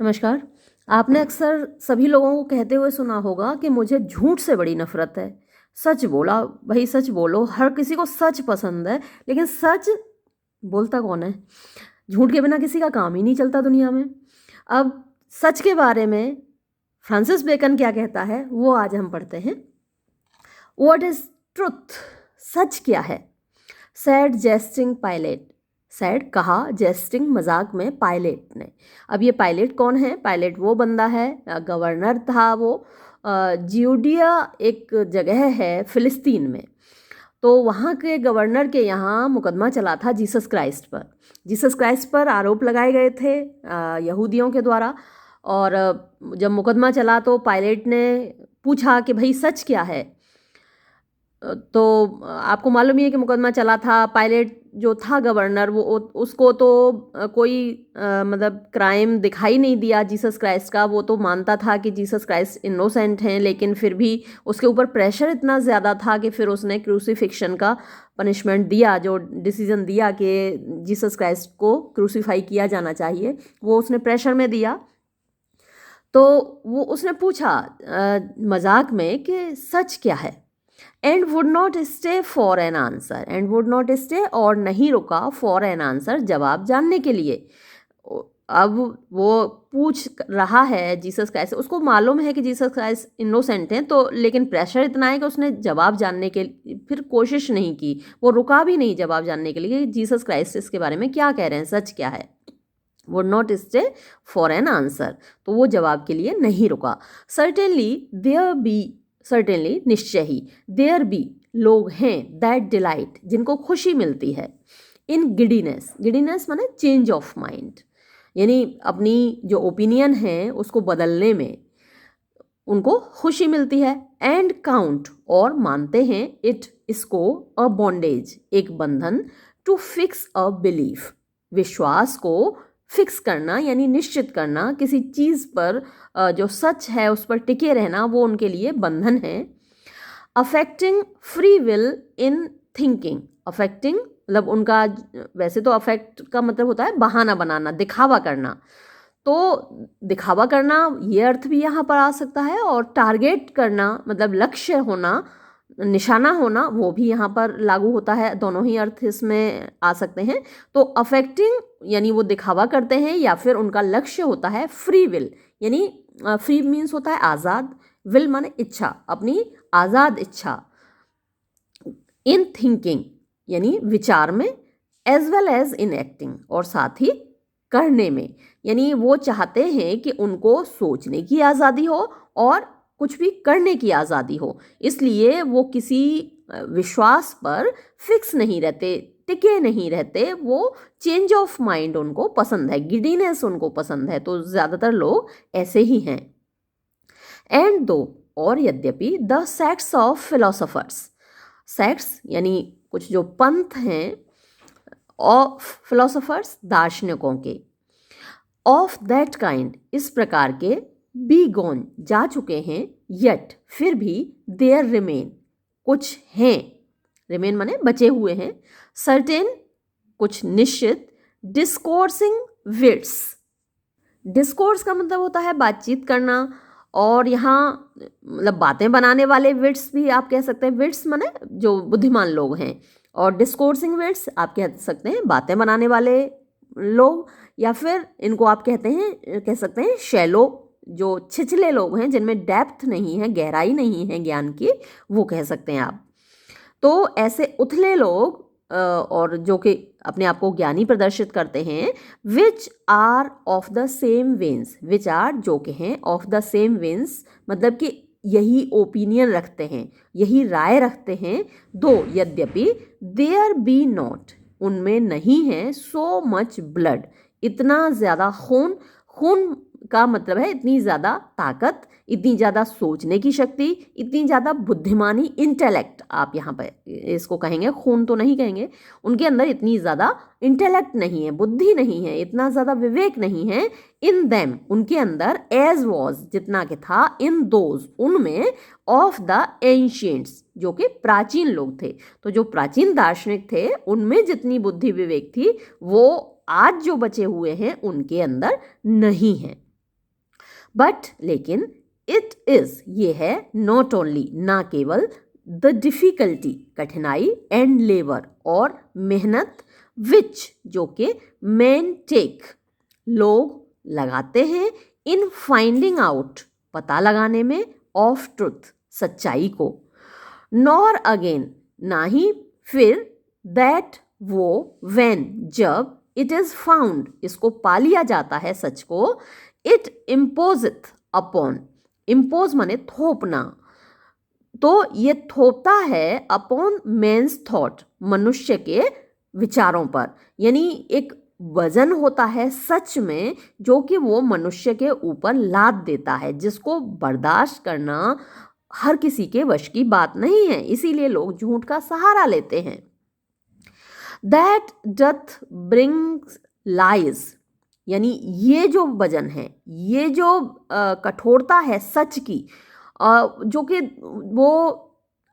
नमस्कार। आपने अक्सर सभी लोगों को कहते हुए सुना होगा कि मुझे झूठ से बड़ी नफ़रत है। सच बोला, भई सच बोलो, हर किसी को सच पसंद है, लेकिन सच बोलता कौन है? झूठ के बिना किसी का काम ही नहीं चलता दुनिया में। अब सच के बारे में फ्रांसिस बेकन क्या कहता है, वो आज हम पढ़ते हैं। What is truth? सच क्या है? Sad jesting pilot. सैड कहा, जेस्टिंग मजाक में, पायलट ने। अब ये पायलट कौन है? पायलट वो बंदा है, गवर्नर था वो। जियोडिया एक जगह है फिलिस्तीन में। तो वहाँ के गवर्नर के यहाँ मुकदमा चला था जीसस क्राइस्ट पर। जीसस क्राइस्ट पर आरोप लगाए गए थे यहूदियों के द्वारा। और जब मुकदमा चला तो पायलट ने पूछा कि भाई सच क्या है। तो आपको मालूम ही है कि मुकदमा चला था। पायलट जो था गवर्नर, वो उसको तो कोई मतलब क्राइम दिखाई नहीं दिया जीसस क्राइस्ट का। वो तो मानता था कि जीसस क्राइस्ट इनोसेंट हैं, लेकिन फिर भी उसके ऊपर प्रेशर इतना ज़्यादा था कि फिर उसने क्रूसीफिक्शन का पनिशमेंट दिया, जो डिसीजन दिया कि जीसस क्राइस्ट को क्रूसीफाई किया जाना चाहिए, वो उसने प्रेशर में दिया। तो वो उसने पूछा मजाक में कि सच क्या है, and would not stay for an answer. And would not stay, और नहीं रुका, फॉर एन आंसर, जवाब जानने के लिए। अब वो पूछ रहा है जीसस क्राइस्ट, उसको मालूम है कि जीसस क्राइस्ट इनोसेंट हैं, तो लेकिन प्रेशर इतना है कि उसने जवाब जानने के फिर कोशिश नहीं की। वो रुका भी नहीं जवाब जानने के लिए कि जीसस क्राइस्ट इसके बारे में क्या कह रहे हैं, सच क्या है। Would not stay for an answer, तो वो जवाब के लिए नहीं रुका। सर्टेनली निश्चय ही, देयर बी लोग हैं, दैट डिलाइट जिनको खुशी मिलती है, इन गिडीनेस। गिडीनेस माने चेंज ऑफ माइंड, यानी अपनी जो ओपिनियन है उसको बदलने में उनको खुशी मिलती है। एंड काउंट, और मानते हैं, इट इसको, अ बॉन्डेज एक बंधन, टू फिक्स अ बिलीफ विश्वास को फिक्स करना यानी निश्चित करना, किसी चीज़ पर जो सच है उस पर टिके रहना, वो उनके लिए बंधन है। Affecting free will in thinking. Affecting मतलब उनका, वैसे तो अफेक्ट का मतलब होता है बहाना बनाना, दिखावा करना। तो दिखावा करना ये अर्थ भी यहाँ पर आ सकता है, और टारगेट करना मतलब लक्ष्य होना, निशाना होना, वो भी यहाँ पर लागू होता है। दोनों ही अर्थ इसमें आ सकते हैं। तो अफेक्टिंग यानी वो दिखावा करते हैं, या फिर उनका लक्ष्य होता है फ्री विल, यानी फ्री मीन्स होता है आज़ाद, विल माने इच्छा, अपनी आज़ाद इच्छा। इन थिंकिंग यानी विचार में, as well as in acting, और साथ ही करने में, यानी वो चाहते हैं कि उनको सोचने की आज़ादी हो और कुछ भी करने की आज़ादी हो। इसलिए वो किसी विश्वास पर फिक्स नहीं रहते, टिके नहीं रहते। वो चेंज ऑफ माइंड उनको पसंद है, गिडीनेस उनको पसंद है। तो ज़्यादातर लोग ऐसे ही हैं। एंड दो, और यद्यपि, the sects of philosophers. Sects यानी कुछ जो पंथ हैं, ऑफ फिलोसोफर्स दार्शनिकों के, ऑफ दैट काइंड इस प्रकार के, बी गॉन जा चुके हैं, येट फिर भी, देयर रिमेन कुछ हैं, रिमेन माने बचे हुए हैं, सर्टेन कुछ निश्चित, डिस्कोर्सिंग विट्स। डिस्कोर्स का मतलब होता है बातचीत करना, और यहाँ मतलब बातें बनाने वाले विट्स भी आप कह सकते हैं। विट्स माने जो बुद्धिमान लोग हैं, और डिस्कोर्सिंग विट्स आप कह सकते हैं बातें बनाने वाले लोग, या फिर इनको आप कह सकते हैं शैलो, जो छिछले लोग हैं, जिनमें डेप्थ नहीं है, गहराई नहीं है ज्ञान की, वो कह सकते हैं आप। तो ऐसे उथले लोग और जो कि अपने आप को ज्ञानी प्रदर्शित करते हैं, which are of the same veins, which are जो कि हैं, ऑफ द सेम वेन्स मतलब कि यही ओपिनियन रखते हैं, यही राय रखते हैं। दो यद्यपि, देयर बी नॉट उनमें नहीं है, सो मच ब्लड इतना ज़्यादा खून। खून का मतलब है इतनी ज़्यादा ताकत, इतनी ज़्यादा सोचने की शक्ति, इतनी ज़्यादा बुद्धिमानी, इंटेलेक्ट आप यहाँ पर इसको कहेंगे, खून तो नहीं कहेंगे। उनके अंदर इतनी ज़्यादा इंटेलेक्ट नहीं है, बुद्धि नहीं है, इतना ज़्यादा विवेक नहीं है। इन देम उनके अंदर, एज वॉज जितना कि था, इन दोज उनमें, ऑफ द एंशियंट्स जो कि प्राचीन लोग थे। तो जो प्राचीन दार्शनिक थे उनमें जितनी बुद्धि विवेक थी, वो आज जो बचे हुए हैं उनके अंदर नहीं है। बट लेकिन इट इज़ ये है नॉट ओनली ना केवल द डिफ़िकल्टी कठिनाई एंड लेबर और मेहनत विच जो कि मैन टेक लोग लगाते हैं इन फाइंडिंग आउट पता लगाने में ऑफ ट्रुथ सच्चाई को नॉर अगेन ना ही फिर दैट वो व्हेन जब इट इज़ फाउंड इसको पा लिया जाता है सच को इट इम्पोजिथ अपॉन इम्पोज माने थोपना तो ये थोपता है अपॉन मेंस थॉट मनुष्य के विचारों पर यानी एक वजन होता है सच में जो कि वो मनुष्य के ऊपर लाद देता है जिसको बर्दाश्त करना हर किसी के वश की बात नहीं है इसीलिए लोग झूठ का सहारा लेते हैं दैट डथ ब्रिंग्स लाइज यानी ये जो वजन है ये जो कठोरता है सच की जो कि वो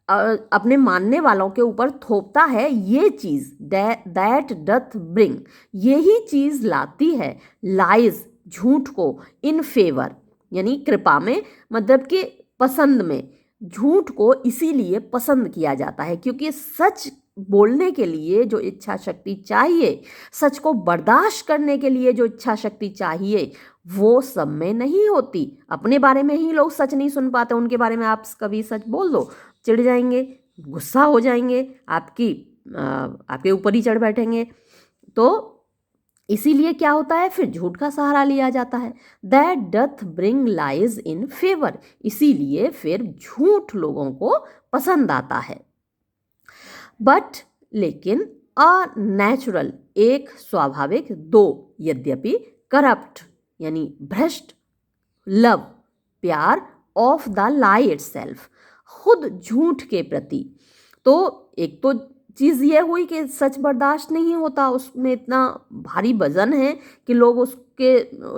अपने मानने वालों के ऊपर थोपता है ये चीज़ दैट डथ ब्रिंग यही चीज़ लाती है लाइज झूठ को इन फेवर यानी कृपा में मतलब कि पसंद में झूठ को इसीलिए पसंद किया जाता है क्योंकि सच बोलने के लिए जो इच्छा शक्ति चाहिए सच को बर्दाश्त करने के लिए जो इच्छा शक्ति चाहिए वो सब में नहीं होती अपने बारे में ही लोग सच नहीं सुन पाते उनके बारे में आप कभी सच बोल दो चिढ़ जाएंगे गुस्सा हो जाएंगे आपके ऊपर ही चढ़ बैठेंगे तो इसीलिए क्या होता है फिर झूठ का सहारा लिया जाता है that doth bring lies in favour इसीलिए फिर झूठ लोगों को पसंद आता है बट लेकिन अ नेचुरल एक स्वाभाविक दो यद्यपि करप्ट यानी भ्रष्ट लव प्यार ऑफ द लाई इटसेल्फ खुद झूठ के प्रति तो एक तो चीज़ ये हुई कि सच बर्दाश्त नहीं होता उसमें इतना भारी वजन है कि लोग उसके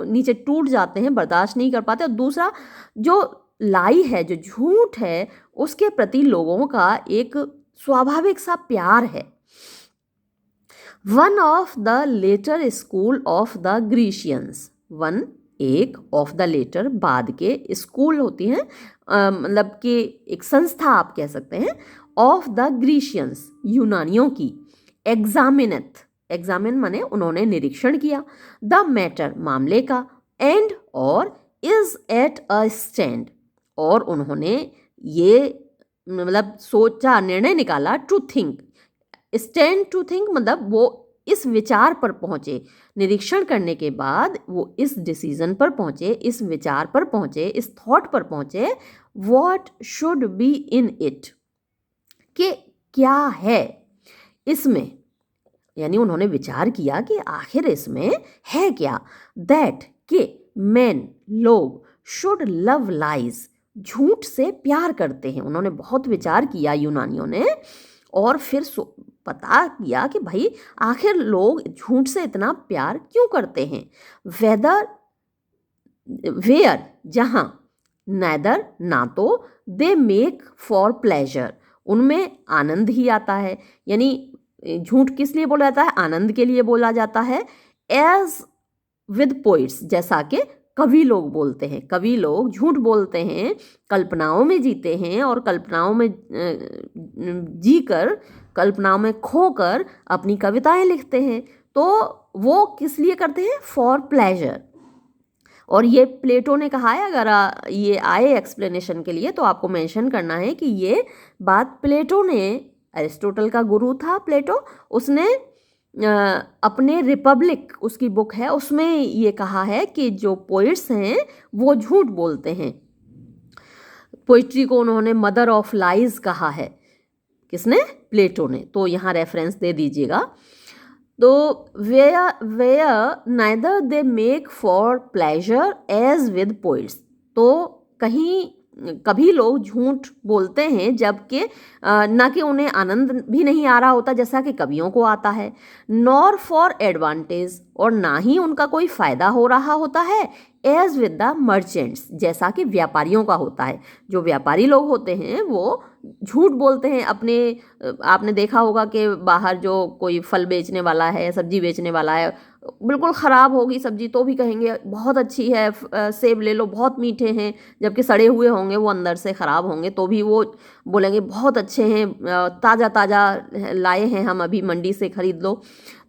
नीचे टूट जाते हैं बर्दाश्त नहीं कर पाते और दूसरा जो लाई है जो झूठ है उसके प्रति लोगों का एक स्वाभाविक सा प्यार है one of the later school of the Grecians one एक ऑफ द लेटर बाद के स्कूल होती हैं मतलब कि एक संस्था आप कह सकते हैं ऑफ द ग्रीशियंस यूनानियों की एग्जामिन माने उन्होंने निरीक्षण किया द मैटर मामले का एंड और इज एट अ स्टैंड और उन्होंने ये मतलब सोचा निर्णय निकाला to think stand to think मतलब वो इस विचार पर पहुँचे निरीक्षण करने के बाद वो इस डिसीजन पर पहुँचे इस विचार पर पहुँचे इस थॉट पर पहुँचे what should be in it कि क्या है इसमें यानी उन्होंने विचार किया कि आखिर इसमें है क्या दैट कि मैन लोग शुड लव लाइज झूठ से प्यार करते हैं उन्होंने बहुत विचार किया यूनानियों ने और फिर पता किया कि भाई आखिर लोग झूठ से इतना प्यार क्यों करते हैं वेयर जहाँ नैदर ना तो दे मेक फॉर प्लेजर उनमें आनंद ही आता है यानी झूठ किस लिए बोला जाता है आनंद के लिए बोला जाता है एज विद पोइट्स जैसा कि कवि लोग बोलते हैं कवि लोग झूठ बोलते हैं कल्पनाओं में जीते हैं और कल्पनाओं में जीकर कल्पनाओं में खोकर अपनी कविताएं लिखते हैं तो वो किस लिए करते हैं फॉर प्लेजर और ये प्लेटो ने कहा है अगर ये आए एक्सप्लेनेशन के लिए तो आपको मेंशन करना है कि ये बात प्लेटो ने अरिस्टोटल का गुरु था प्लेटो उसने अपने रिपब्लिक उसकी बुक है उसमें ये कहा है कि जो पोइट्स हैं वो झूठ बोलते हैं पोइट्री को उन्होंने मदर ऑफ लाइज कहा है किसने प्लेटो ने तो यहाँ रेफरेंस दे दीजिएगा तो where neither they make for pleasure as with poets तो कहीं कभी लोग झूठ बोलते हैं जबकि ना कि उन्हें आनंद भी नहीं आ रहा होता जैसा कि कवियों को आता है नॉर फॉर एडवांटेज और ना ही उनका कोई फ़ायदा हो रहा होता है एज विद द मर्चेंट्स जैसा कि व्यापारियों का होता है जो व्यापारी लोग होते हैं वो झूठ बोलते हैं अपने। आपने देखा होगा कि बाहर जो कोई फल बेचने वाला है, सब्जी बेचने वाला है, बिल्कुल ख़राब होगी सब्जी तो भी कहेंगे बहुत अच्छी है, सेब ले लो बहुत मीठे हैं, जबकि सड़े हुए होंगे वो अंदर से ख़राब होंगे तो भी वो बोलेंगे बहुत अच्छे हैं, ताज़ा ताज़ा लाए हैं हम, अभी मंडी से ख़रीद लो।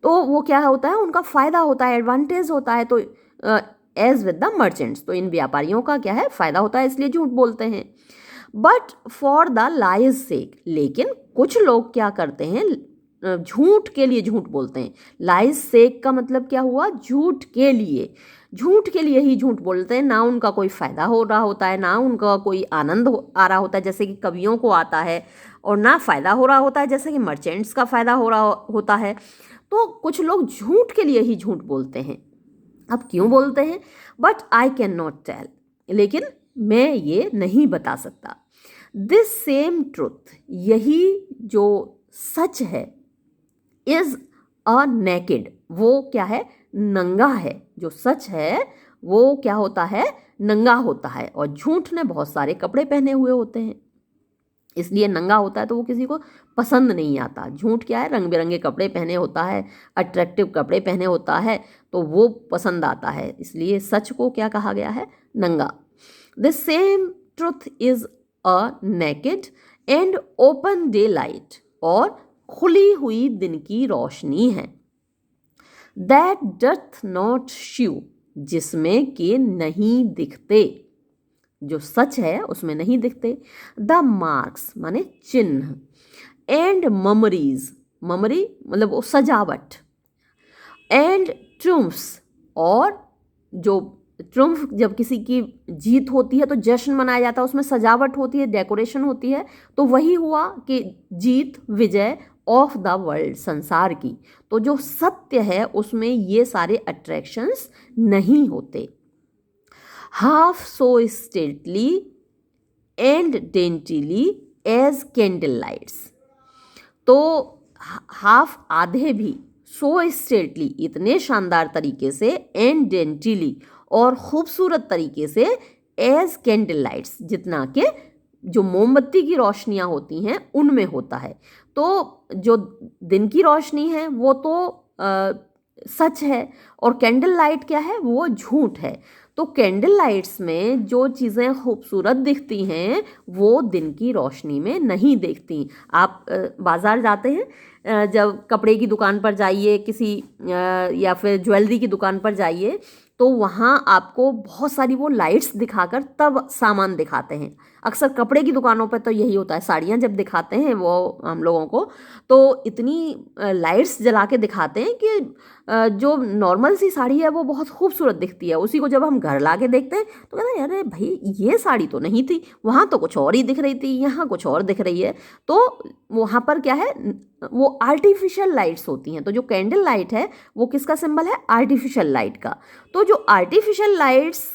तो वो क्या होता है, उनका फ़ायदा होता है, एडवांटेज होता है। तो एज विद द मर्चेंट्स, तो इन व्यापारियों का क्या है, फ़ायदा होता है, इसलिए झूठ बोलते हैं। बट फॉर द लाइज सेक, लेकिन कुछ लोग क्या करते हैं, झूठ के लिए झूठ बोलते हैं। लाइज सेक का मतलब क्या हुआ, झूठ के लिए, झूठ के लिए ही झूठ बोलते हैं। ना उनका कोई फ़ायदा हो रहा होता है, ना उनका कोई आनंद आ रहा होता है जैसे कि कवियों को आता है, और ना फ़ायदा हो रहा होता है जैसे कि मर्चेंट्स का फ़ायदा हो रहा होता है। तो कुछ लोग झूठ के लिए ही झूठ बोलते हैं। अब क्यों बोलते हैं, but I can not tell, लेकिन मैं ये नहीं बता सकता। दिस सेम ट्रुथ, यही जो सच है, इज अ नेकेड, वो क्या है, नंगा है। जो सच है वो क्या होता है, नंगा होता है। और झूठ ने बहुत सारे कपड़े पहने हुए होते हैं, इसलिए नंगा होता है तो वो किसी को पसंद नहीं आता। झूठ क्या है, रंग बिरंगे कपड़े पहने होता है, अट्रैक्टिव कपड़े पहने होता है, तो वो पसंद आता है। इसलिए सच को क्या कहा गया है, नंगा। The same truth is a naked and open day light, और खुली हुई दिन की रोशनी है। दैट डथ नॉट शू, जिसमें कि नहीं दिखते, जो सच है उसमें नहीं दिखते। द मार्क्स माने चिन्ह, एंड ममरीज, ममरी मतलब वो सजावट, एंड ट्रुम्फ्स, और जो ट्रुम्फ, जब किसी की जीत होती है तो जश्न मनाया जाता है, उसमें सजावट होती है, डेकोरेशन होती है, तो वही हुआ कि जीत, विजय ऑफ द वर्ल्ड, संसार की। तो जो सत्य है उसमें ये सारे अट्रैक्शंस नहीं होते। Half so stately and daintily as candle lights, तो हाफ आधे भी, सो स्टेटली इतने शानदार तरीके से, एंड डेंटिली और खूबसूरत तरीके से, एज कैंडल लाइट्स जितना कि जो मोमबत्ती की रोशनियाँ होती हैं उनमें होता है। तो जो दिन की रोशनी है वो तो सच है, और कैंडल लाइट क्या है, वो झूठ है। तो कैंडल लाइट्स में जो चीज़ें खूबसूरत दिखती हैं वो दिन की रोशनी में नहीं दिखती। आप बाज़ार जाते हैं, जब कपड़े की दुकान पर जाइए, किसी या फिर ज्वेलरी की दुकान पर जाइए, तो वहाँ आपको बहुत सारी वो लाइट्स दिखाकर तब सामान दिखाते हैं। अक्सर कपड़े की दुकानों पर तो यही होता है, साड़ियाँ जब दिखाते हैं वो हम लोगों को, तो इतनी लाइट्स जला के दिखाते हैं कि जो नॉर्मल सी साड़ी है वो बहुत खूबसूरत दिखती है। उसी को जब हम घर ला के देखते हैं तो कहते हैं अरे भाई ये साड़ी तो नहीं थी, वहाँ तो कुछ और ही दिख रही थी, यहाँ कुछ और दिख रही है। तो वहाँ पर क्या है, वो आर्टिफिशियल लाइट्स होती हैं। तो जो कैंडल लाइट है वो किसका सिंबल है, आर्टिफिशियल लाइट का। तो जो आर्टिफिशियल लाइट्स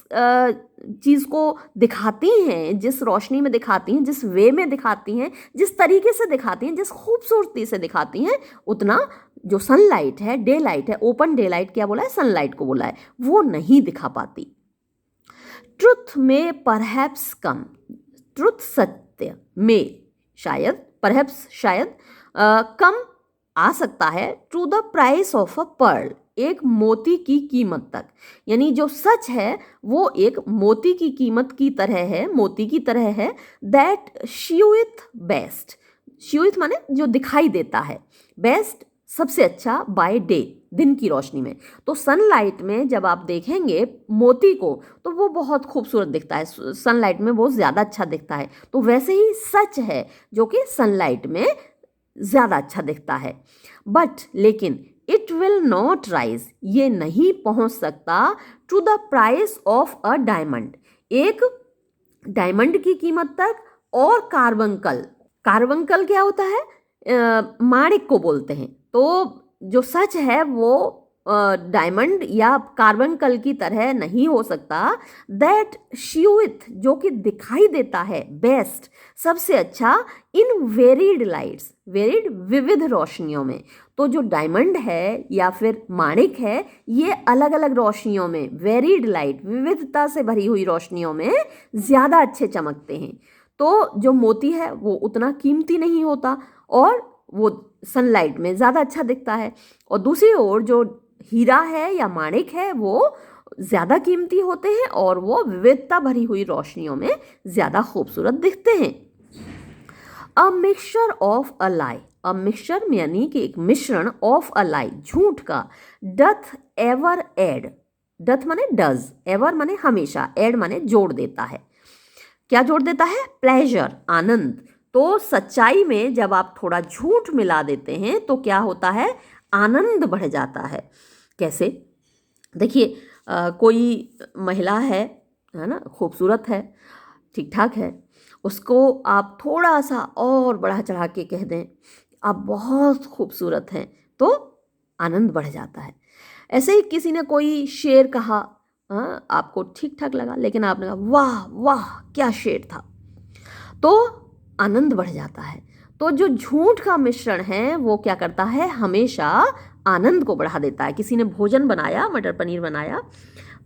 चीज़ को दिखाती हैं, जिस रोशनी में दिखाती हैं, जिस वे में दिखाती हैं, जिस तरीके से दिखाती हैं, जिस खूबसूरती से दिखाती हैं, उतना जो सनलाइट है, डे लाइट है, ओपन डे लाइट क्या बोला है, सनलाइट को बोला है, वो नहीं दिखा पाती। ट्रुथ में परहैप्स कम, ट्रुथ सत्य में शायद, परहैप्स शायद, कम आ सकता है, to the price of a pearl, एक मोती की कीमत तक। यानी जो सच है वो एक मोती की कीमत की तरह है, मोती की तरह है। दैट शूइथ बेस्ट, शूइथ माने जो दिखाई देता है, बेस्ट सबसे अच्छा, बाय डे दिन की रोशनी में। तो सनलाइट में जब आप देखेंगे मोती को तो वो बहुत खूबसूरत दिखता है, सनलाइट में वो ज़्यादा अच्छा दिखता है। तो वैसे ही सच है जो कि सनलाइट में ज़्यादा अच्छा दिखता है। बट लेकिन इट विल नॉट राइज, ये नहीं पहुंच सकता to the price of a diamond, एक डायमंड की कीमत तक। और कार्बंकल, कार्बंकल क्या होता है, माणिक को बोलते हैं। तो जो सच है वो डायमंड या कार्बंकल की तरह नहीं हो सकता। दैट शूइथ, जो कि दिखाई देता है, बेस्ट सबसे अच्छा, इन वेरिड लाइट्स, वेरिड विविध रोशनियों में। तो जो डायमंड है या फिर माणिक है, ये अलग अलग रोशनियों में, वेरिड लाइट, विविधता से भरी हुई रोशनियों में ज़्यादा अच्छे चमकते हैं। तो जो मोती है वो उतना कीमती नहीं होता और वो सनलाइट में ज़्यादा अच्छा दिखता है, और दूसरी ओर जो हीरा है या माणिक है वो ज़्यादा कीमती होते हैं और वो विविधता भरी हुई रोशनियों में ज़्यादा खूबसूरत दिखते हैं। A mixture of a lie, a mixture यानी कि एक मिश्रण, ऑफ अ लाई झूठ का, डथ एवर एड, डथ माने डज, एवर माने हमेशा, एड माने जोड़ देता है। क्या जोड़ देता है? प्लेजर, आनंद। तो सच्चाई में जब आप थोड़ा झूठ मिला देते हैं तो क्या होता है? आनंद बढ़ जाता है। कैसे? देखिए, कोई महिला है ना, खूबसूरत है, ठीक ठाक है, उसको आप थोड़ा सा और बढ़ा चढ़ा के कह दें आप बहुत खूबसूरत हैं, तो आनंद बढ़ जाता है। ऐसे ही किसी ने कोई शेर कहा, हाँ, आपको ठीक ठाक लगा, लेकिन आपने कहा वाह वाह क्या शेर था, तो आनंद बढ़ जाता है। तो जो झूठ का मिश्रण है वो क्या करता है? हमेशा आनंद को बढ़ा देता है। किसी ने भोजन बनाया, मटर पनीर बनाया,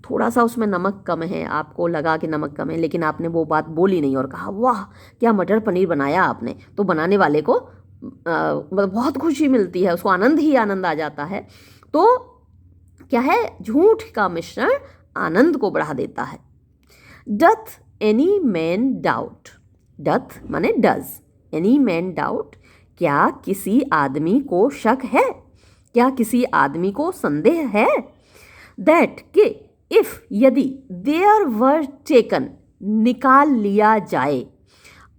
थोड़ा सा उसमें नमक कम है, आपको लगा कि नमक कम है, लेकिन आपने वो बात बोली नहीं और कहा वाह क्या मटर पनीर बनाया आपने, तो बनाने वाले को मतलब बहुत खुशी मिलती है, उसको आनंद ही आनंद आ जाता है। तो क्या है? झूठ का मिश्रण आनंद को बढ़ा देता है। Doth any man doubt, doth माने डज, एनी मैन डाउट, क्या किसी आदमी को शक है, क्या किसी आदमी को संदेह है, दैट कि इफ यदि देयर वर टेकन, निकाल लिया जाए,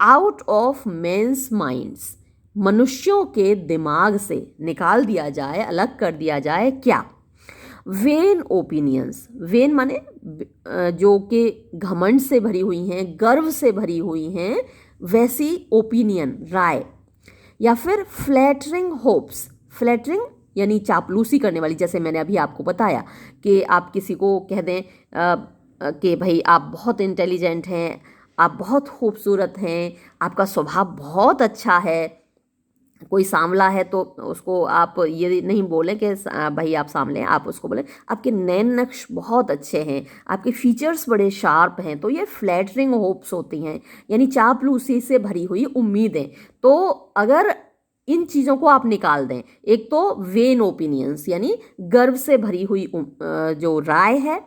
आउट ऑफ मेंस माइंड्स, मनुष्यों के दिमाग से निकाल दिया जाए, अलग कर दिया जाए, क्या? वेन ओपिनियंस, वेन माने जो कि घमंड से भरी हुई हैं, गर्व से भरी हुई हैं, वैसी ओपिनियन, राय, या फिर फ्लैटरिंग होप्स, फ्लैटरिंग यानी चापलूसी करने वाली, जैसे मैंने अभी आपको बताया कि आप किसी को कह दें कि भाई आप बहुत इंटेलिजेंट हैं, आप बहुत खूबसूरत हैं, आपका स्वभाव बहुत अच्छा है। कोई सांवला है तो उसको आप ये नहीं बोलें कि भाई आप सांवले हैं, आप उसको बोलें आपके नैन नक्श बहुत अच्छे हैं, आपके फीचर्स बड़े शार्प हैं। तो ये फ्लैटरिंग होप्स होती हैं, यानी चापलूसी से भरी हुई उम्मीदें। तो अगर इन चीज़ों को आप निकाल दें, एक तो वेन ओपिनियंस यानी गर्व से भरी हुई जो राय है,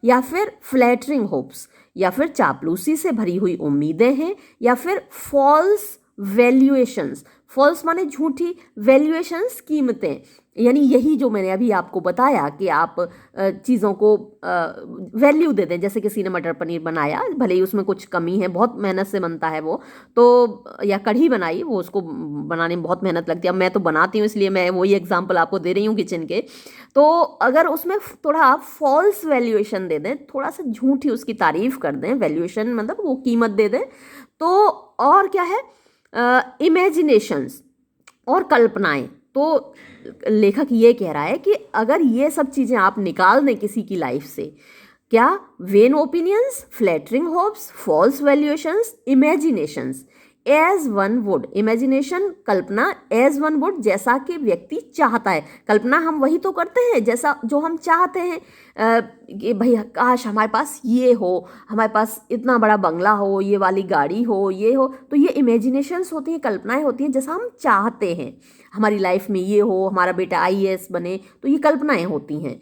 या फिर फ्लैटरिंग होप्स, या फिर चापलूसी से भरी हुई उम्मीदें हैं, या फिर फॉल्स वैल्यूएशंस, फॉल्स माने झूठी, वैल्यूएशंस कीमतें, यानी यही जो मैंने अभी आपको बताया कि आप चीज़ों को वैल्यू दे दें। जैसे किसी ने मटर पनीर बनाया, भले ही उसमें कुछ कमी है, बहुत मेहनत से बनता है वो, तो या कढ़ी बनाई, वो उसको बनाने में बहुत मेहनत लगती है। अब मैं तो बनाती हूँ इसलिए मैं वही एग्जांपल आपको दे रही हूँ किचन के। तो अगर उसमें थोड़ा आप फॉल्स वैल्यूएशन दे दें, थोड़ा सा झूठी उसकी तारीफ कर दें, वैल्यूएशन मतलब वो कीमत दे दें, तो और क्या है, इमेजिनेशंस और कल्पनाएं। तो लेखक ये कह रहा है कि अगर ये सब चीज़ें आप निकाल दें किसी की लाइफ से, क्या? When opinions, flattering hopes, false valuations, imaginations, as one would, imagination कल्पना, एज वन वुड जैसा कि व्यक्ति चाहता है। कल्पना हम वही तो करते हैं जैसा जो हम चाहते हैं, कि भाई काश हमारे पास ये हो, हमारे पास इतना बड़ा बंगला हो, ये वाली गाड़ी हो, ये हो। तो ये इमेजिनेशंस होती हैं, कल्पनाएं होती हैं जैसा हम चाहते हैं हमारी लाइफ में ये हो, हमारा बेटा आईएएस बने, तो ये कल्पनाएं होती हैं।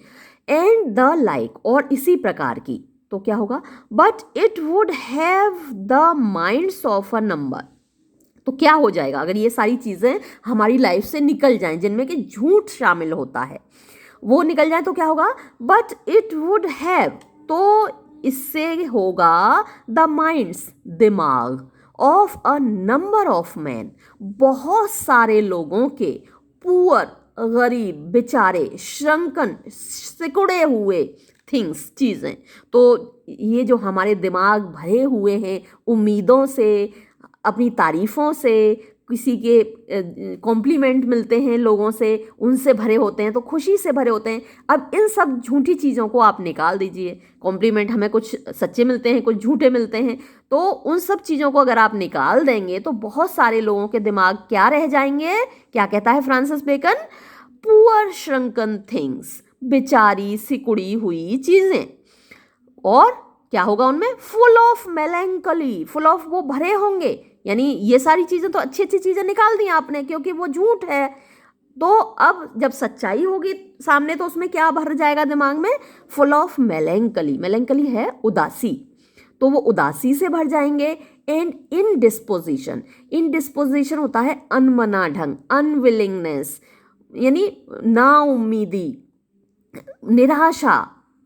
एंड द लाइक, और इसी प्रकार की। तो क्या होगा? But it would have the minds of a number. तो क्या हो जाएगा अगर ये सारी चीज़ें हमारी लाइफ से निकल जाएं, जिनमें कि झूठ शामिल होता है, वो निकल जाए, तो क्या होगा? बट इट वुड हैव, तो इससे होगा द माइंड्स, दिमाग, of a number of man, बहुत सारे लोगों के, पुअर गरीब, बेचारे, श्रंकन, सिकुड़े हुए, थिंग्स, चीज़ें। तो ये जो हमारे दिमाग भरे हुए हैं उम्मीदों से, अपनी तारीफ़ों से, किसी के कॉम्प्लीमेंट मिलते हैं लोगों से, उनसे भरे होते हैं, तो खुशी से भरे होते हैं। अब इन सब झूठी चीज़ों को आप निकाल दीजिए। कॉम्प्लीमेंट हमें कुछ सच्चे मिलते हैं, कुछ झूठे मिलते हैं, तो उन सब चीज़ों को अगर आप निकाल देंगे तो बहुत सारे लोगों के दिमाग क्या रह जाएंगे? क्या कहता है फ्रांसिस बेकन? पुअर श्रंकन थिंग्स, बेचारी सिकुड़ी हुई चीज़ें। और क्या होगा उनमें? फुल ऑफ मेलैंकोली, फुल ऑफ, वो भरे होंगे। यानी ये सारी चीज़ें तो अच्छी अच्छी चीज़ें निकाल दी आपने, क्योंकि वो झूठ है। तो अब जब सच्चाई होगी सामने तो उसमें क्या भर जाएगा दिमाग में? Full of मेलैंकोली। मेलैंकोली है उदासी, तो वो उदासी से भर जाएंगे। एंड इनडिस्पोजिशन, इनडिस्पोजिशन होता है अनमना ढंग, अनविलिंगनेस, यानी नाउम्मीदी, निराशा,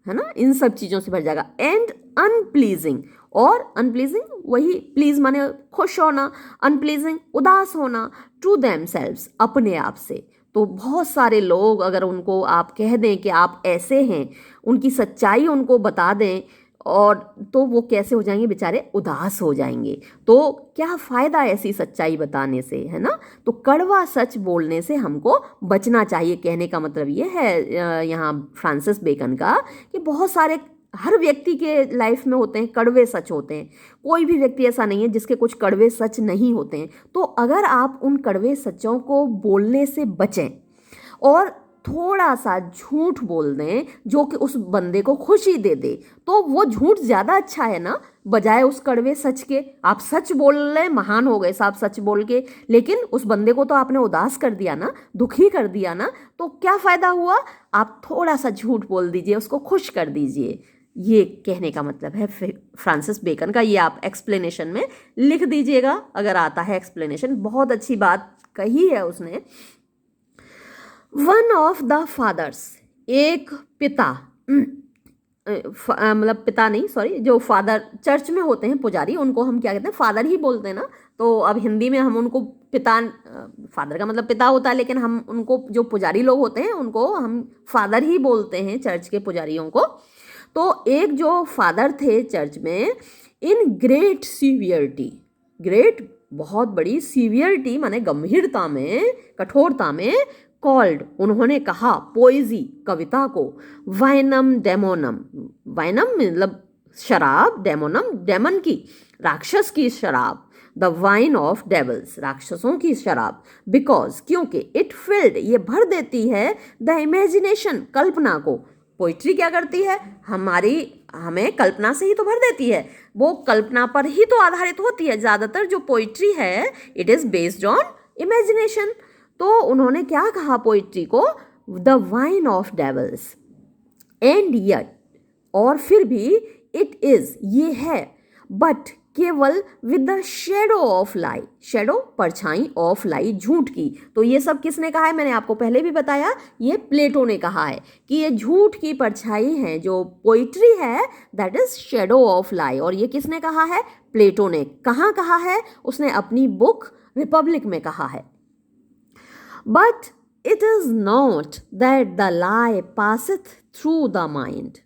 है ना, इन सब चीज़ों से भर जाएगा। एंड अनप्लीजिंग, और अनप्लीजिंग वही, प्लीज माने खुश होना, अनप्लीजिंग उदास होना, टू देमसेल्व्स, अपने आप से। तो बहुत सारे लोग अगर उनको आप कह दें कि आप ऐसे हैं, उनकी सच्चाई उनको बता दें, और तो वो कैसे हो जाएंगे बेचारे? उदास हो जाएंगे। तो क्या फ़ायदा ऐसी सच्चाई बताने से, है ना? तो कड़वा सच बोलने से हमको बचना चाहिए। कहने का मतलब ये है यहाँ फ्रांसिस बेकन का कि बहुत सारे, हर व्यक्ति के लाइफ में होते हैं कड़वे सच होते हैं। कोई भी व्यक्ति ऐसा नहीं है जिसके कुछ कड़वे सच नहीं होते हैं। तो अगर आप उन कड़वे सच्चों को बोलने से बचें और थोड़ा सा झूठ बोल दें जो कि उस बंदे को खुशी दे दे, तो वो झूठ ज़्यादा अच्छा है ना, बजाय उस कड़वे सच के। आप सच बोल रहे, महान हो गए साहब सच बोल के, लेकिन उस बंदे को तो आपने उदास कर दिया ना, दुखी कर दिया ना, तो क्या फ़ायदा हुआ? आप थोड़ा सा झूठ बोल दीजिए, उसको खुश कर दीजिए। ये कहने का मतलब है फ्रांसिस बेकन का। ये आप एक्सप्लेनेशन में लिख दीजिएगा अगर आता है एक्सप्लेनेशन। बहुत अच्छी बात कही है उसने। वन ऑफ द फादर्स, एक पिता, मतलब पिता नहीं, सॉरी, जो फादर चर्च में होते हैं पुजारी, उनको हम क्या कहते हैं? फादर ही बोलते हैं ना। तो अब हिंदी में हम उनको पिता, फादर का मतलब पिता होता है, लेकिन हम उनको, जो पुजारी लोग होते हैं उनको हम फादर ही बोलते हैं, चर्च के पुजारियों को। तो एक जो फादर थे चर्च में, इन ग्रेट सीवियरिटी, ग्रेट बहुत बड़ी, सीवियरिटी माने गंभीरता में, कठोरता में, कॉल्ड उन्होंने कहा, पोइजी कविता को, वाइनम डेमोनम, वाइनम मतलब शराब, डेमोनम डेमन की, राक्षस की शराब, द वाइन ऑफ डेवल्स, राक्षसों की शराब, बिकॉज क्योंकि, इट फिल्ड ये भर देती है, द इमेजिनेशन कल्पना को। पोइट्री क्या करती है? हमें कल्पना से ही तो भर देती है, वो कल्पना पर ही तो आधारित होती है। ज़्यादातर जो पोइट्री है it is based on imagination. तो उन्होंने क्या कहा पोइट्री को? The wine of dwells, and yet, और फिर भी, इट इज़ ये है, बट केवल with the shadow of lie, shadow परछाई, ऑफ लाई झूठ की। तो ये सब किसने कहा है? मैंने आपको पहले भी बताया, ये प्लेटो ने कहा है कि ये झूठ की परछाई है जो पोइट्री है, दैट इज शेडो ऑफ लाई। और ये किसने कहा है? प्लेटो ने। कहाँ कहा है? उसने अपनी बुक रिपब्लिक में कहा है। But it is not that the lie passeth through the mind,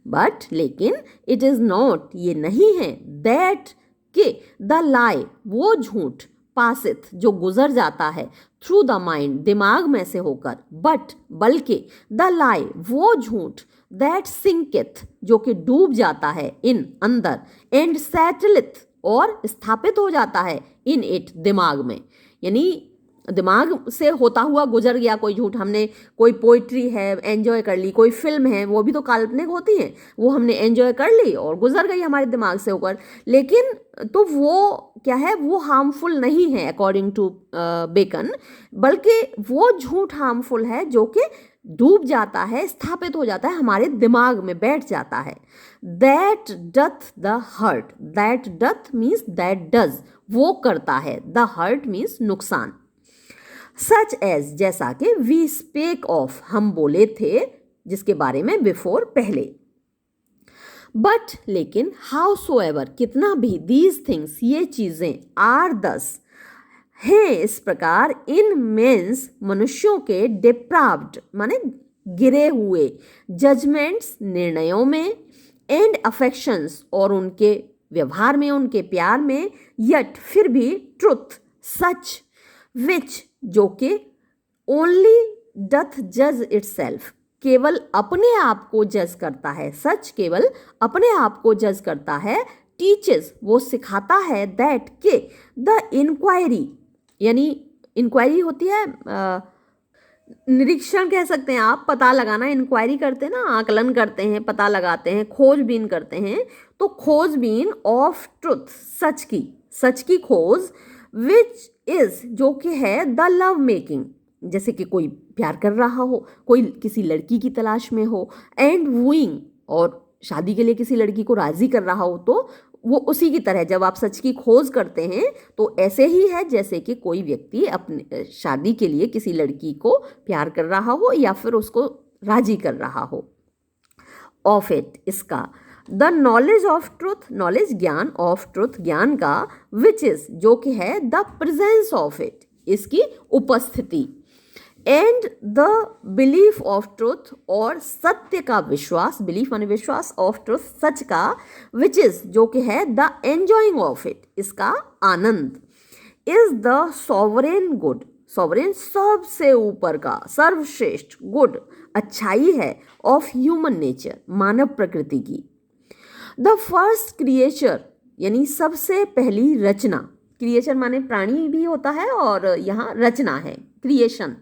but लेकिन, इट इज नॉट ये नहीं है, दैट कि द लाई वो झूठ, पासित जो गुजर जाता है, थ्रू द माइंड दिमाग में से होकर, बट बल्कि, द लाई वो झूठ, दैट सिंकिथ जो कि डूब जाता है, इन अंदर, एंड सेटलिथ और स्थापित हो जाता है, इन इट दिमाग में। यानी दिमाग से होता हुआ गुजर गया कोई झूठ। हमने कोई पोइट्री है एंजॉय कर ली, कोई फिल्म है वो भी तो काल्पनिक होती है, वो हमने एंजॉय कर ली और गुजर गई हमारे दिमाग से होकर, लेकिन तो वो क्या है? वो हार्मफुल नहीं है अकॉर्डिंग टू बेकन, बल्कि वो झूठ हार्मफुल है जो कि डूब जाता है, स्थापित हो जाता है, हमारे दिमाग में बैठ जाता है। That doth the hurt, that doth means that does, वो करता है, द हर्ट मीन्स नुकसान। सच एज जैसा कि वी स्पेक ऑफ हम बोले थे, जिसके बारे में बिफोर पहले। बट लेकिन, हाउ सो एवर कितना भी, दीज थिंग्स ये चीज़ें, आर दस हैं इस प्रकार, इन मेंस मनुष्यों के, डिप्राव्ड माने गिरे हुए, जजमेंट्स निर्णयों में, एंड अफेक्शंस और उनके व्यवहार में, उनके प्यार में, यट फिर भी, ट्रुथ सच, विच जो कि, ओनली डथ जज इटसेल्फ केवल अपने आप को जज करता है, सच केवल अपने आप को जज करता है, टीचेस वो सिखाता है, दैट के द इंक्वायरी, यानी इंक्वायरी होती है निरीक्षण कह सकते हैं आप, पता लगाना, इंक्वायरी करते हैं ना, आकलन करते हैं, पता लगाते हैं, खोजबीन करते हैं। तो खोजबीन ऑफ ट्रुथ, सच की खोज, विच इज जो कि है द लव मेकिंग, जैसे कि कोई प्यार कर रहा हो, कोई किसी लड़की की तलाश में हो, एंड वूइंग, और शादी के लिए किसी लड़की को राजी कर रहा हो, तो वो उसी की तरह जब आप सच की खोज करते हैं तो ऐसे ही है जैसे कि कोई व्यक्ति अपने शादी के लिए किसी लड़की को प्यार कर रहा हो या फिर उसको राजी कर रहा हो। ऑफ इट, इसका। The knowledge of truth, knowledge ज्ञान, ऑफ ट्रुथ ज्ञान का, विच इज जो कि है द प्रेजेंस ऑफ इट, इसकी उपस्थिति, and the belief of truth, और सत्य का विश्वास, बिलीफ माने विश्वास, ऑफ ट्रुथ सच का, विच इज जो कि है द एंजॉइंग ऑफ इट, इसका आनंद, is the sovereign good, sovereign सबसे ऊपर का, सर्वश्रेष्ठ, गुड अच्छाई है, ऑफ ह्यूमन नेचर मानव प्रकृति की। द फर्स्ट क्रिएचर यानी सबसे पहली रचना, क्रिएचर माने प्राणी भी होता है और यहाँ रचना है, क्रिएशन।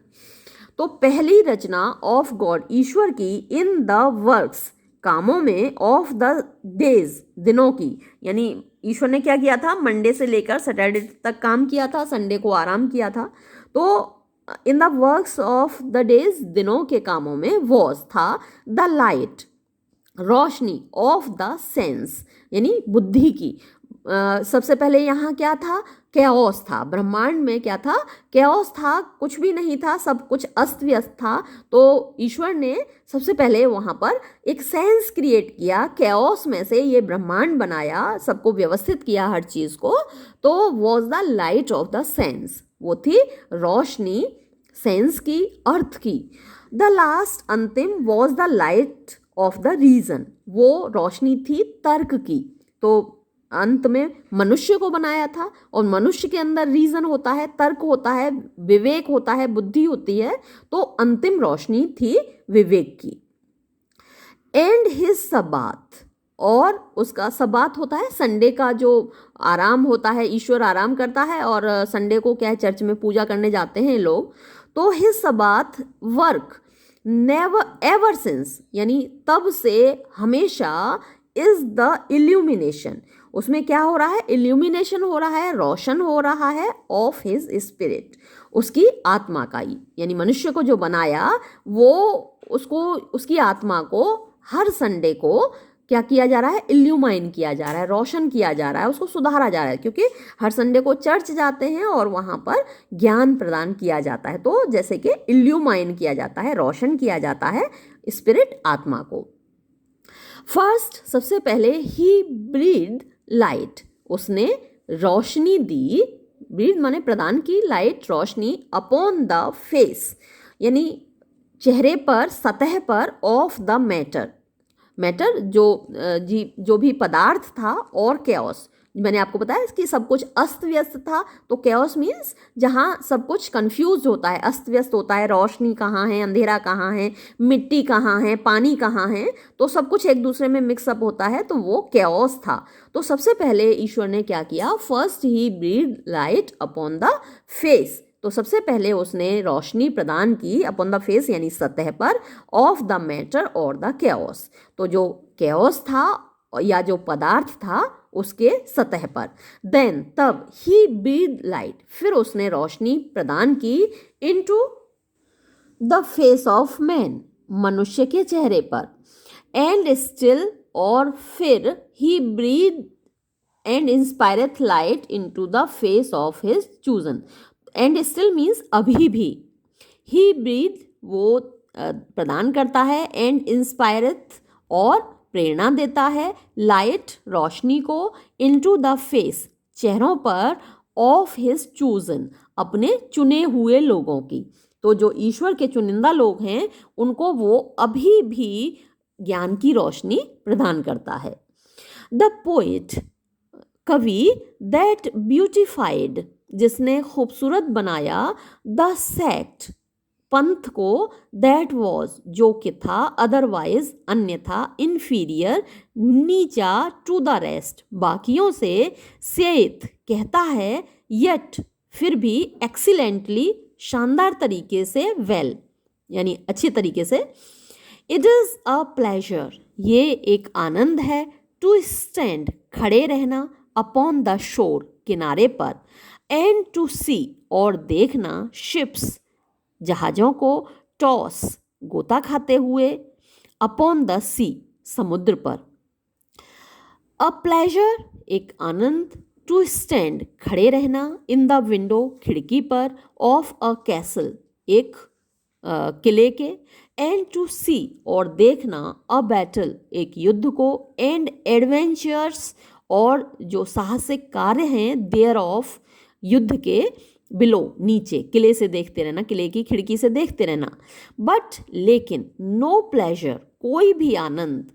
तो पहली रचना ऑफ गॉड, ईश्वर की, इन द वर्क्स, कामों में, ऑफ द डेज, दिनों की, यानी ईश्वर ने क्या किया था, मंडे से लेकर सैटरडे तक काम किया था, संडे को आराम किया था। तो in the works of the days, दिनों के कामों में, वॉज था, the light Roshni, of the sense यानी बुद्धि की। सबसे पहले यहाँ क्या था, कैओस था, ब्रह्मांड में क्या था, कैओस था, कुछ भी नहीं था, सब कुछ अस्त व्यस्त था। तो ईश्वर ने सबसे पहले वहाँ पर एक सेंस क्रिएट किया, कैओस में से ये ब्रह्मांड बनाया, सबको व्यवस्थित किया हर चीज़ को। तो was the light of the sense, वो थी रोशनी सेंस की, अर्थ की। द लास्ट, अंतिम, was the light of the reason, वो रोशनी थी तर्क की। तो अंत में मनुष्य को बनाया था और मनुष्य के अंदर रीजन होता है, तर्क होता है, विवेक होता है, बुद्धि होती है। तो अंतिम रोशनी थी विवेक की। एंड हिज सबात, और उसका सबात होता है संडे का जो आराम होता है, ईश्वर आराम करता है और संडे को क्या है, चर्च में पूजा करने जाते हैं लोग। तो his sabbath work, never ever since यानी तब से हमेशा, इज द इल्यूमिनेशन, उसमें क्या हो रहा है, इल्यूमिनेशन हो रहा है, रोशन हो रहा है, ऑफ हिज स्पिरिट, उसकी आत्मा का ही, यानी मनुष्य को जो बनाया वो उसको, उसकी आत्मा को हर संडे को क्या किया जा रहा है, इल्यूमाइन किया जा रहा है, रोशन किया जा रहा है, उसको सुधारा जा रहा है, क्योंकि हर संडे को चर्च जाते हैं और वहाँ पर ज्ञान प्रदान किया जाता है। तो जैसे कि इल्यूमाइन किया जाता है, रोशन किया जाता है स्पिरिट, आत्मा को। फर्स्ट, सबसे पहले, ही ब्रीथ लाइट, उसने रोशनी दी, ब्रीथ माने प्रदान की, light Roshni, upon the face यानी चेहरे पर, सतह पर, ऑफ द मैटर, मैटर जो भी पदार्थ था, और कैओस, मैंने आपको बताया कि सब कुछ अस्त व्यस्त था। तो कैओस मीन्स जहाँ सब कुछ कंफ्यूज होता है, अस्त व्यस्त होता है, रोशनी कहाँ है, अंधेरा कहाँ है, मिट्टी कहाँ है, पानी कहाँ है, तो सब कुछ एक दूसरे में मिक्सअप होता है, तो वो कैओस था। तो सबसे पहले ईश्वर ने क्या किया, फर्स्ट ही breathe light upon the face, तो सबसे पहले उसने रोशनी प्रदान की, अपॉन द फेस यानी सतह पर, ऑफ द मैटर और द कैओस, तो जो कैओस था या जो पदार्थ था उसके सतह पर। देन, तब, ही ब्रीथ लाइट, फिर उसने रोशनी प्रदान की, into the face of man, मनुष्य के चेहरे पर। एंड स्टिल, और फिर, he breathe and inspireth light into the face of his chosen, and still means अभी भी, ही ब्रीथ वो प्रदान करता है, एंड इंस्पायरेथ और प्रेरणा देता है, लाइट रोशनी को, इनटू द फेस चेहरों पर, ऑफ हिज चूजन अपने चुने हुए लोगों की। तो जो ईश्वर के चुनिंदा लोग हैं उनको वो अभी भी ज्ञान की रोशनी प्रदान करता है। द पोएट, कवि, दैट ब्यूटिफाइड, जिसने खूबसूरत बनाया, द सेक्ट, पंथ को, दैट वॉज, जो कि था, अदरवाइज, अन्यथा, इन्फीरियर, नीचा, टू द रेस्ट, बाकियों से, सेथ, कहता है, येट, फिर भी, एक्सीलेंटली, शानदार तरीके से, वेल, यानी अच्छे तरीके से। इट इज़ अ प्लेजर, ये एक आनंद है, टू स्टैंड, खड़े रहना, अपॉन द शोर, किनारे पर, एंड टू सी, और देखना, शिप्स, जहाज़ों को, टॉस, गोता खाते हुए, अपॉन द सी, समुद्र पर। अ प्लेजर, एक आनंद, टू स्टैंड, खड़े रहना, इन द विंडो, खिड़की पर, ऑफ अ कैसल, एक किले के, एंड टू सी, और देखना, अ बैटल, एक युद्ध को, एंड एडवेंचर्स, और जो साहसिक कार्य हैं, देयर ऑफ, युद्ध के, बिलो, नीचे, किले से देखते रहना, किले की खिड़की से देखते रहना। बट लेकिन, नो प्लेजर, कोई भी आनंद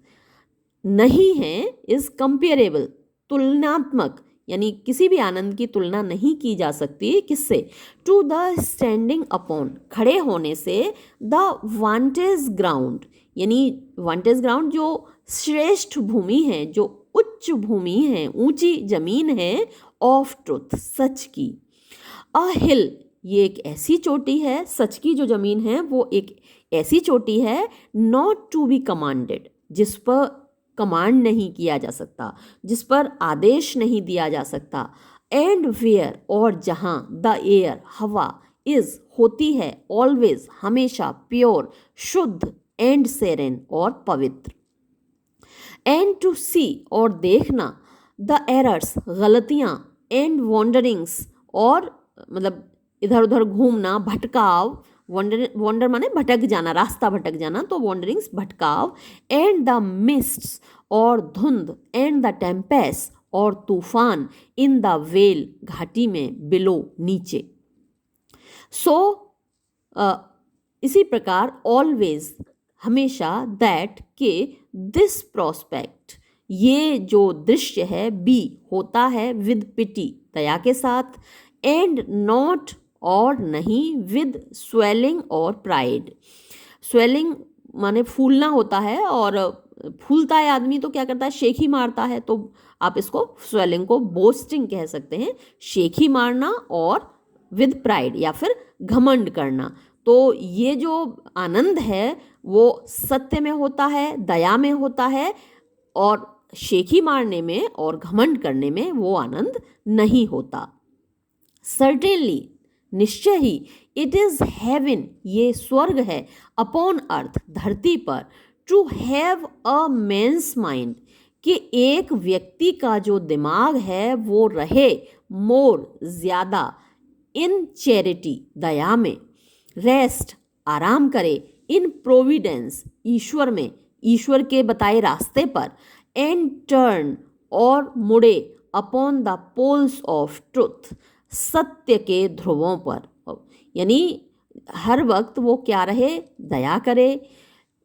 नहीं है, इज कंपेरेबल, तुलनात्मक, यानी किसी भी आनंद की तुलना नहीं की जा सकती किससे, टू द स्टैंडिंग अपॉन, खड़े होने से, द वांटेज ग्राउंड, यानी वांटेज ग्राउंड जो श्रेष्ठ भूमि है, जो उच्च भूमि है, ऊंची जमीन है, ऑफ ट्रुथ, सच की। अ हिल, ये एक ऐसी चोटी है, सच की जो जमीन है वो एक ऐसी चोटी है, नॉट टू बी कमांडेड, जिस पर कमांड नहीं किया जा सकता, जिस पर आदेश नहीं दिया जा सकता, एंड वेयर, और जहाँ, द एयर, हवा, इज, होती है, ऑलवेज, हमेशा, प्योर, शुद्ध, एंड सेरेन, और पवित्र। एंड टू सी, और देखना, द एरर्स, गलतियाँ, एंड वॉन्डरिंग्स, और मतलब इधर उधर घूमना, भटकाव, वॉन्डर माने भटक जाना, रास्ता भटक जाना, तो वॉन्डरिंग्स, भटकाव, एंड द मिस्ट्स, और धुंध, एंड द टेम्पेस्ट, और तूफान, इन द वेल, घाटी में, बिलो, नीचे। सो इसी प्रकार, ऑलवेज, हमेशा, दैट, के, दिस प्रोस्पेक्ट, ये जो दृश्य है, बी, होता है, विद पिटी, दया के साथ, एंड नॉट, और नहीं, विद स्वेलिंग और प्राइड। स्वेलिंग माने फूलना होता है, और फूलता है आदमी तो क्या करता है, शेखी मारता है, तो आप इसको स्वेलिंग को बोस्टिंग कह सकते हैं, शेखी मारना, और विद प्राइड या फिर घमंड करना। तो ये जो आनंद है वो सत्य में होता है, दया में होता है, और शेखी मारने में और घमंड करने में वो आनंद नहीं होता। सर्टेनली, निश्चय ही, इट इज हेवन, ये स्वर्ग है, अपॉन अर्थ, धरती पर, to have a man's mind, कि एक व्यक्ति का जो दिमाग है वो रहे, मोर, ज्यादा, इन चैरिटी, दया में, रेस्ट, आराम करे, इन प्रोविडेंस, ईश्वर में, ईश्वर के बताए रास्ते पर, एंड टर्न, और मुड़े, upon the poles of truth, सत्य के ध्रुवों पर, यानी हर वक्त वो क्या रहे, दया करे,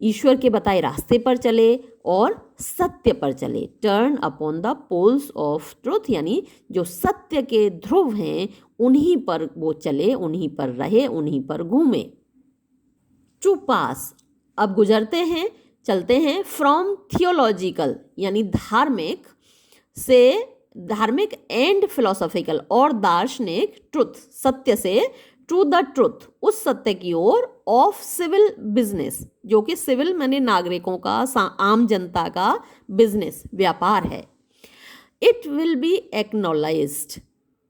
ईश्वर के बताए रास्ते पर चले और सत्य पर चले। Turn upon the poles of truth, यानी जो सत्य के ध्रुव हैं उन्हीं पर वो चले, उन्हीं पर रहे, उन्हीं पर घूमे। टू पास, अब गुजरते हैं, चलते हैं, फ्रॉम थियोलॉजिकल, यानी धार्मिक से, धार्मिक एंड फिलोसॉफिकल, और दार्शनिक, ट्रुथ, सत्य से, टू द ट्रुथ, उस सत्य की ओर, ऑफ सिविल बिजनेस, जो कि सिविल माने नागरिकों का, आम जनता का बिजनेस, व्यापार है। इट विल बी एक्नॉलेज्ड,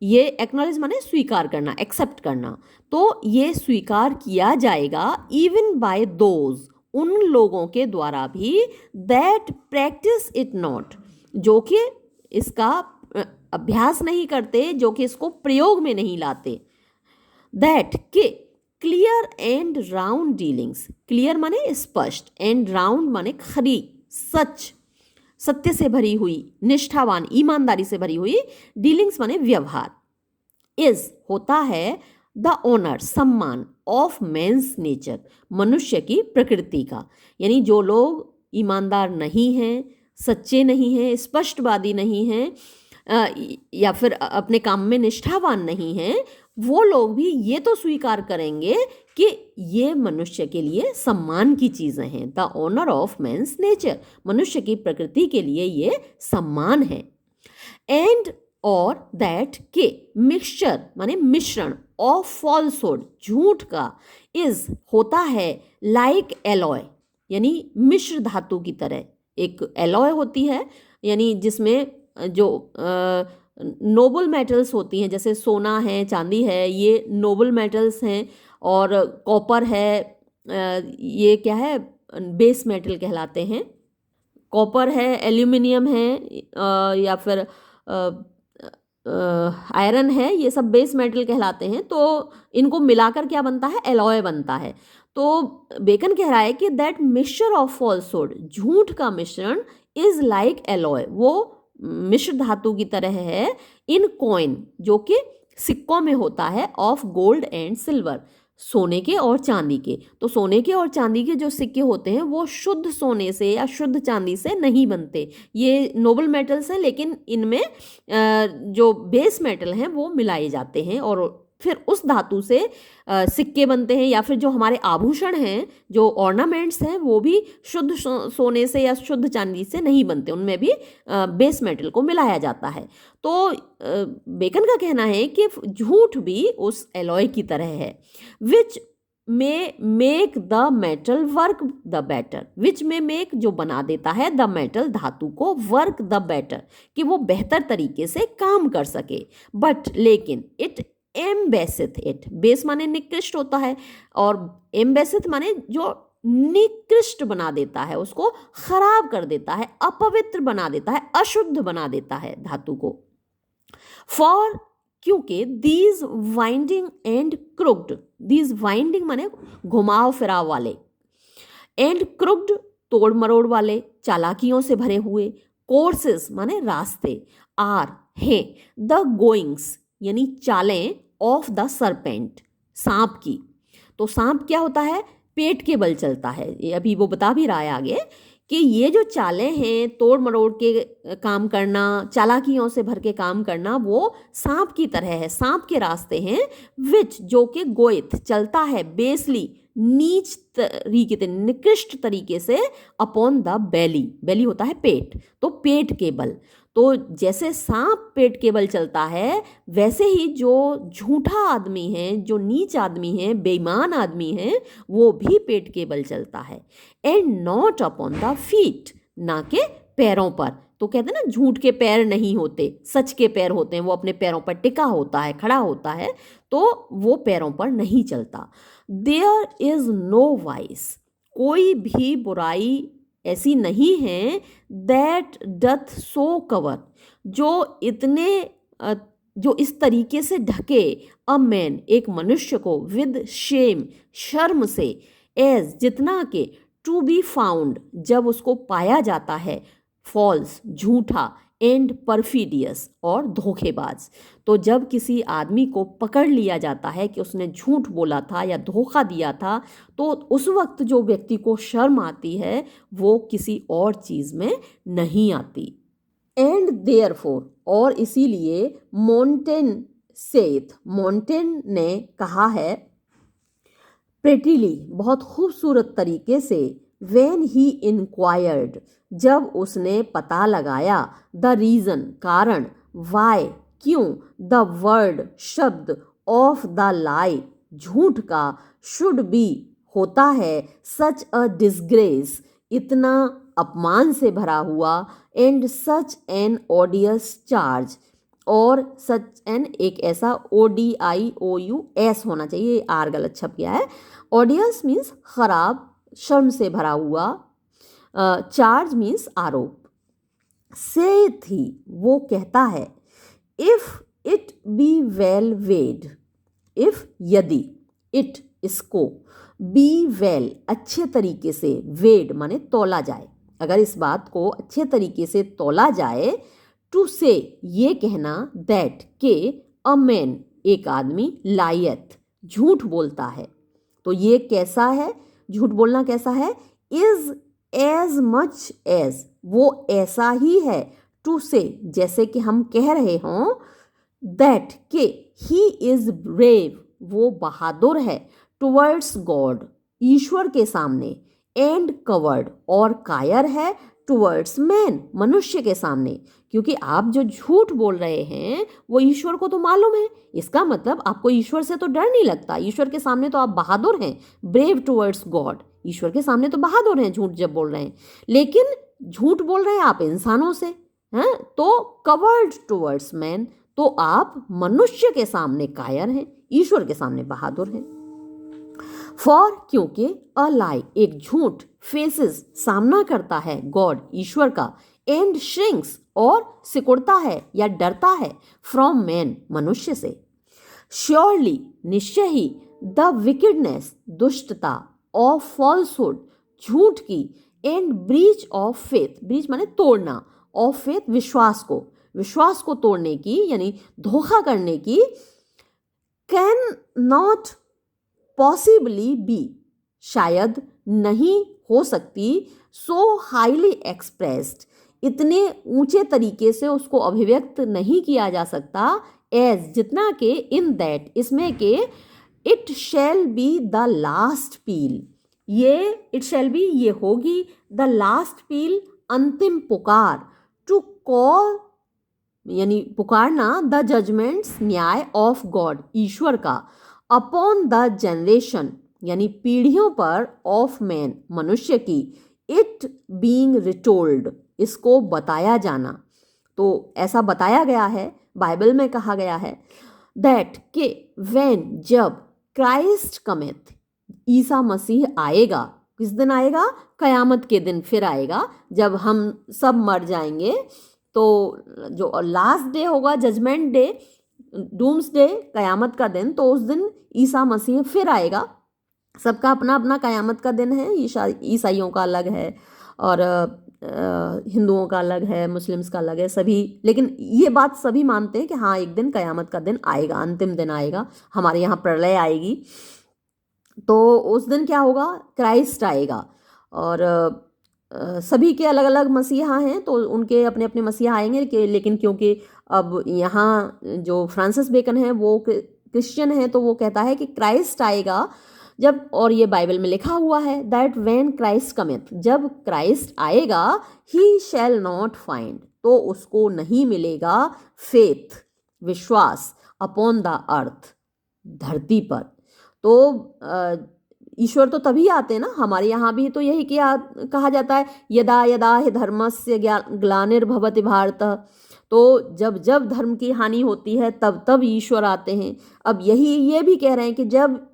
ये एक्नॉलेज माने स्वीकार करना, एक्सेप्ट करना, तो ये स्वीकार किया जाएगा, इवन बाय दोज, उन लोगों के द्वारा भी, दैट प्रैक्टिस इट नॉट, जो कि इसका अभ्यास नहीं करते, जो कि इसको प्रयोग में नहीं लाते। दैट, के, clear and round dealings, clear माने स्पष्ट, एंड राउंड माने खरी, सच, सत्य से भरी हुई, निष्ठावान, ईमानदारी से भरी हुई, डीलिंग्स माने व्यवहार, इज, होता है, द ऑनर, सम्मान, ऑफ मेंस नेचर, मनुष्य की प्रकृति का, यानी जो लोग ईमानदार नहीं हैं, सच्चे नहीं हैं, स्पष्टवादी नहीं हैं, या फिर अपने काम में निष्ठावान नहीं हैं, वो लोग भी ये तो स्वीकार करेंगे कि ये मनुष्य के लिए सम्मान की चीज़ें हैं। The honour of man's nature, मनुष्य की प्रकृति के लिए ये सम्मान है। एंड और दैट के मिक्सचर माने मिश्रण ऑफ फॉल्सहुड झूठ का इज होता है लाइक एलॉय यानी मिश्र धातु की तरह। एक एलॉय होती है यानी जिसमें जो नोबल मेटल्स होती हैं, जैसे सोना है, चांदी है, ये नोबल मेटल्स हैं, और कॉपर है, ये क्या है, बेस मेटल कहलाते हैं। कॉपर है, एल्यूमिनियम है, या फिर आयरन है, ये सब बेस मेटल कहलाते हैं। तो इनको मिलाकर क्या बनता है, एलॉय बनता है। तो बेकन कह रहा है कि दैट मिक्सचर ऑफ फॉल्सहुड झूठ का मिश्रण इज लाइक एलॉय, वो मिश्र धातु की तरह है, इन कॉइन जो कि सिक्कों में होता है, ऑफ गोल्ड एंड सिल्वर सोने के और चांदी के। तो सोने के और चांदी के जो सिक्के होते हैं वो शुद्ध सोने से या शुद्ध चांदी से नहीं बनते, ये नोबल मेटल्स हैं, लेकिन इनमें जो बेस मेटल हैं वो मिलाए जाते हैं और फिर उस धातु से सिक्के बनते हैं, या फिर जो हमारे आभूषण हैं, जो ऑर्नामेंट्स हैं, वो भी शुद्ध सोने से या शुद्ध चांदी से नहीं बनते, उनमें भी बेस मेटल को मिलाया जाता है। तो बेकन का कहना है कि झूठ भी उस एलॉय की तरह है, विच में make the metal work the better, which में मेक जो बना देता है द मेटल धातु को, वर्क द बेटर कि वो बेहतर तरीके से काम कर सके, बट लेकिन इट एम्बेसिथ इट, बेस माने निकृष्ट होता है और एम्बेसिथ माने जो निकृष्ट बना देता है, उसको खराब कर देता है, अपवित्र बना देता है, अशुद्ध बना देता है धातु को। फॉर क्योंकि these winding and crooked, these winding माने घुमाव फिराव वाले, एंड क्रुक्ड तोड़ मरोड़ वाले, चालाकियों से भरे हुए, कोर्सेस माने रास्ते, आर हैं द गोइंग्स यानी चालें, ऑफ द सरपेंट सांप की। तो सांप क्या होता है, पेट के बल चलता है, ये अभी वो बता भी रहा है आगे कि ये जो चालें हैं, तोड़ मरोड़ के काम करना, चालाकियों से भर के काम करना, वो सांप की तरह है, सांप के रास्ते हैं, विच जो कि गोइथ चलता है, बेसली नीच तरीके से, निकृष्ट तरीके से, अपॉन द बेली, बेली होता है पेट, तो पेट के बल। तो जैसे सांप पेट के बल चलता है, वैसे ही जो झूठा आदमी है, जो नीच आदमी है, बेईमान आदमी है, वो भी पेट के बल चलता है, and not upon the feet, ना के पैरों पर। तो कहते हैं ना, झूठ के पैर नहीं होते, सच के पैर होते हैं, वो अपने पैरों पर टिका होता है, खड़ा होता है, तो वो पैरों पर नहीं चलता। देयर इज नो वाइस, कोई भी बुराई ऐसी नहीं है, दैट डथ सो कवर, जो इतने जो इस तरीके से ढके, अ मैन एक मनुष्य को, विद शेम शर्म से, एज जितना के, टू बी फाउंड जब उसको पाया जाता है, फॉल्स झूठा, एंड परफिडियस और धोखेबाज। तो जब किसी आदमी को पकड़ लिया जाता है कि उसने झूठ बोला था या धोखा दिया था, तो उस वक्त जो व्यक्ति को शर्म आती है वो किसी और चीज़ में नहीं आती। एंड देयरफॉर, और इसीलिए मोंटेन सेथ, मोंटेन ने कहा है, प्रेटिली बहुत खूबसूरत तरीके से, व्हेन ही इंक्वायर्ड जब उसने पता लगाया, द रीज़न कारण, वाई क्यों, द वर्ड शब्द, ऑफ द लाई झूठ का, शुड बी होता है, सच अ डिसग्रेस इतना अपमान से भरा हुआ, एंड सच एन ऑडियस चार्ज, और सच एन एक ऐसा ODIOUS होना चाहिए, आर गलत छप गया है, ऑडियस मीन्स खराब, शर्म से भरा हुआ, चार्ज मीन्स आरोप। से थी वो कहता है, if it be well weighed, if यदि, इट इसको, बी वेल अच्छे तरीके से, वेड माने तोला जाए, अगर इस बात को अच्छे तरीके से तोला जाए, टू से ये कहना, दैट के अ मैन एक आदमी, लायत झूठ बोलता है। तो ये कैसा है, झूठ बोलना कैसा है, इज एज मच एज वो ऐसा ही है, टू से जैसे कि हम कह रहे हों, दैट के ही इज ब्रेव वो बहादुर है, टुवर्ड्स गॉड ईश्वर के सामने, एंड कवर्ड और कायर है, टुवर्ड्स मैन मनुष्य के सामने, क्योंकि आप जो झूठ बोल रहे हैं वो ईश्वर को तो मालूम है। इसका मतलब आपको ईश्वर से तो डर नहीं लगता, ईश्वर के सामने तो आप बहादुर हैं, ब्रेव टुवर्ड्स गॉड। ईश्वर के सामने तो बहादुर हैं झूठ जब बोल रहे हैं, लेकिन झूठ बोल रहे हैं आप इंसानों से हैं, तो कवर्ड टुवर्ड्स मैन, तो आप मनुष्य के सामने कायर हैं, ईश्वर के सामने बहादुर हैं। फॉर क्योंकि अ लाई एक झूठ फेसेस सामना करता है गॉड ईश्वर का, एंड श्रिंक्स और सिकुड़ता है या डरता है फ्रॉम मैन मनुष्य से। श्योरली निश्चय ही द विकेडनेस दुष्टता ऑफ फॉल्सहुड झूठ की, and breach of faith, breach माने तोड़ना, ऑफ फेथ विश्वास को तोड़ने की यानी धोखा करने की, कैन नॉट पॉसिबली बी शायद नहीं हो सकती, सो हाईली एक्सप्रेस्ड इतने ऊंचे तरीके से उसको अभिव्यक्त नहीं किया जा सकता, एज जितना के, इन दैट इसमें के, it shall be the last peel, ये इट शैल बी ये होगी, द लास्ट पील अंतिम पुकार, टू कॉल यानी पुकारना, द जजमेंट्स न्याय ऑफ गॉड ईश्वर का, अपॉन द जनरेशन यानी पीढ़ियों पर, ऑफ मैन मनुष्य की, इट बीइंग रिटोल्ड इसको बताया जाना। तो ऐसा बताया गया है, बाइबल में कहा गया है, दैट के व्हेन जब क्राइस्ट कमेथ ईसा मसीह आएगा, किस दिन आएगा? कयामत के दिन फिर आएगा, जब हम सब मर जाएंगे, तो जो लास्ट डे होगा, जजमेंट डे, डूम्स डे, कयामत का दिन, तो उस दिन ईसा मसीह फिर आएगा। सबका अपना अपना कयामत का दिन है, ईसाइयों का अलग है और हिंदुओं का अलग है, मुस्लिम्स का अलग है, सभी, लेकिन ये बात सभी मानते हैं कि हाँ एक दिन कयामत का दिन आएगा, अंतिम दिन आएगा, हमारे यहाँ प्रलय आएगी। तो उस दिन क्या होगा? क्राइस्ट आएगा और सभी के अलग अलग मसीहा हैं, तो उनके अपने अपने मसीहा आएंगे, लेकिन क्योंकि अब यहाँ जो फ्रांसिस बेकन है वो क्रिश्चियन है, तो वो कहता है कि क्राइस्ट आएगा जब, और ये बाइबल में लिखा हुआ है, दैट व्हेन क्राइस्ट कमेथ, जब क्राइस्ट आएगा, ही शैल नॉट फाइंड, तो उसको नहीं मिलेगा, फेथ विश्वास, अपॉन द अर्थ धरती पर। तो ईश्वर तो तभी आते हैं ना, हमारे यहाँ भी तो यही किया कहा जाता है, यदा यदा हि धर्मस्य ग्लानिर्भवति भारत, तो जब जब धर्म की हानि होती है तब तब ईश्वर आते हैं। अब यही ये भी कह रहे हैं कि जब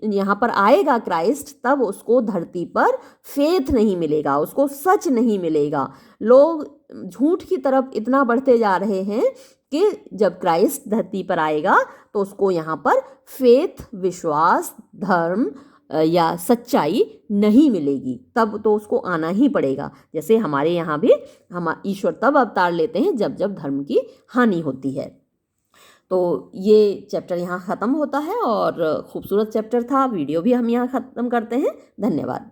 यहाँ पर आएगा क्राइस्ट, तब उसको धरती पर फेथ नहीं मिलेगा, उसको सच नहीं मिलेगा। लोग झूठ की तरफ इतना बढ़ते जा रहे हैं कि जब क्राइस्ट धरती पर आएगा तो उसको यहाँ पर फेथ विश्वास धर्म या सच्चाई नहीं मिलेगी, तब तो उसको आना ही पड़ेगा। जैसे हमारे यहाँ भी हम ईश्वर तब अवतार लेते हैं जब जब धर्म की हानि होती है। तो ये चैप्टर यहाँ ख़त्म होता है और खूबसूरत चैप्टर था, वीडियो भी हम यहाँ ख़त्म करते हैं। धन्यवाद।